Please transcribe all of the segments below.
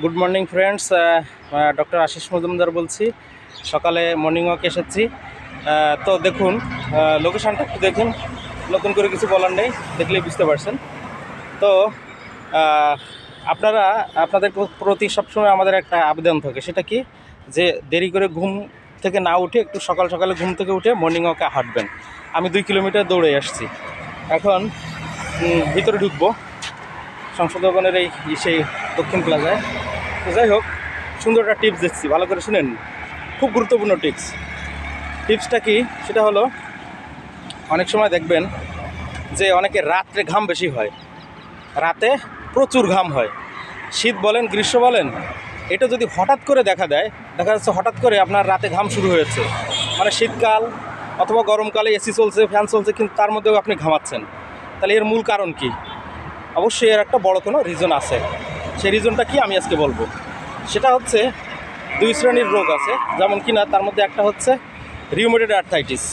Good morning friends, doctor Ashish Majumdar বলছি। সকালে morning walk এসেছি। তো দেখুন, লোকেশানটা একটু দেখুন, নতুন করে কিছু বলার নেই, দেখলেই বুঝতে পারছেন। তো আপনাদের প্রতি সবসময় আমাদের একটা আবেদন থাকে, সেটা কি যে দেরি করে ঘুম থেকে না উঠে একটু সকাল সকালে ঘুম থেকে উঠে মর্নিং ওয়াকে হাঁটবেন। আমি 2 কিলোমিটার দৌড়ে আসছি। এখন ভিতরে ঢুকবো সংসদ ভবনের সেই দক্ষিণ প্লাজায়। তো যাই হোক, সুন্দর একটা টিপস দিচ্ছি, ভালো করে শুনেন। খুব গুরুত্বপূর্ণ টিপসটা কি, সেটা হলো অনেক সময় দেখবেন যে অনেকের রাত্রে ঘাম বেশি হয়, রাতে প্রচুর ঘাম হয়, শীত বলেন গ্রীষ্ম বলেন। এটা যদি হঠাৎ করে দেখা যাচ্ছে হঠাৎ করে আপনার রাতে ঘাম শুরু হয়েছে, মানে শীতকাল অথবা গরমকালে এসি চলছে, ফ্যান চলছে, কিন্তু তার মধ্যেও আপনি ঘামাচ্ছেন। তাহলে এর মূল কারণ কি? অবশ্যই এর একটা বড় কোনো রিজন আছে। সেই রিজনটা কি আমি আজকে বলবো। সেটা হচ্ছে 2 শ্রেণীর রোগ আছে, যেমন কিনা তার মধ্যে একটা হচ্ছে রিউমেটয়েড আর্থ্রাইটিস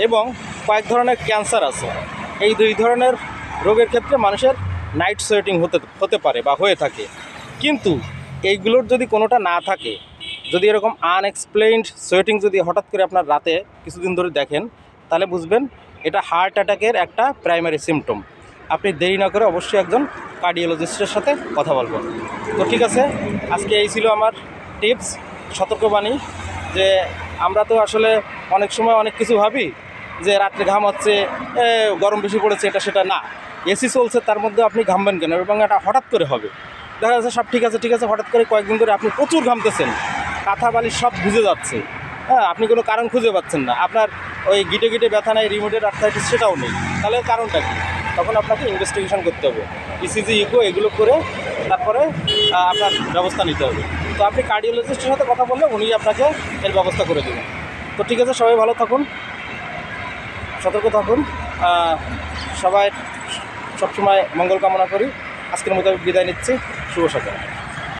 এবং কয়েক ধরনের ক্যান্সার আছে। এই 2 ধরনের রোগের ক্ষেত্রে মানুষের নাইট সোয়েটিং হতে পারে বা হয়ে থাকে। কিন্তু এইগুলোর যদি কোনোটা না থাকে, যদি এরকম আনএক্সপ্লেইনড সোয়েটিং যদি হঠাৎ করে আপনার রাতে কিছুদিন ধরে দেখেন, তাহলে বুঝবেন এটা হার্ট অ্যাটাকের একটা প্রাইমারি সিমটম। আপনি দেরি না করে অবশ্যই একজন কার্ডিওলজিস্টের সাথে কথা বলবেন। তো ঠিক আছে, আজকে এই ছিল আমার টিপস, সতর্কবাণী। যে আমরা তো আসলে অনেক সময় অনেক কিছু ভাবি যে রাত্রে ঘাম হচ্ছে, গরম বেশি পড়েছে, এটা সেটা না। এসি চলছে, তার মধ্যে আপনি ঘামবেন কেন? এবং এটা হঠাৎ করে হবে, দেখা যাচ্ছে সব ঠিক আছে, হঠাৎ করে কয়েকদিন ধরে আপনি প্রচুর ঘামতেছেন, কাঁথা বালি সব ভিজে যাচ্ছে, হ্যাঁ, আপনি কোনো কারণ খুঁজে পাচ্ছেন না, আপনার ওই গিটে ব্যথা নাই, রিউমেটয়েড আর্থ্রাইটিস সেটাও নেই। তাহলে কারণটা কি? তখন আপনাকে ইনভেস্টিগেশন করতে হবে, ইসিজি, ইকো এগুলো করে তারপরে আপনার ব্যবস্থা নিতে হবে। তো আপনি কার্ডিওলজিস্টের সাথে কথা বললে উনি আপনাকে এর ব্যবস্থা করে দেবেন। তো ঠিক আছে, সবাই ভালো থাকুন, সতর্ক থাকুন, সবাই সবসময় মঙ্গল কামনা করি। আজকের মতো বিদায় নিচ্ছি। শুভ সকাল।